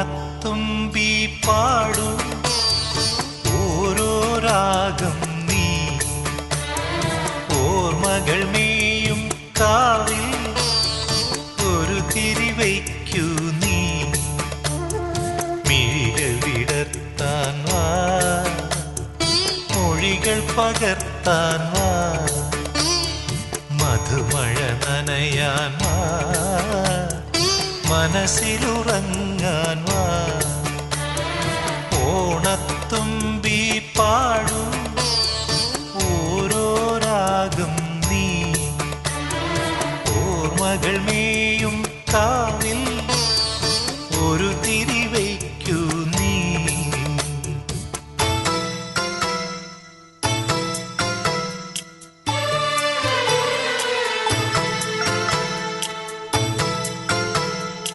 ഓണത്തുമ്പി പാടൂ ഓരോ രാഗം നീ ഓർമ്മകൾ മേയും കാവിൽ ഒരു തിരിവയ്ക്കൂ നീ മിഴികൾ വിടർത്താൻ വാ മൊഴികൾ പകർത്താൻ വാ മധുമഴ നനയാൻ വാ മനസ്സിലുറങ്ങാൻ വാ ഓണ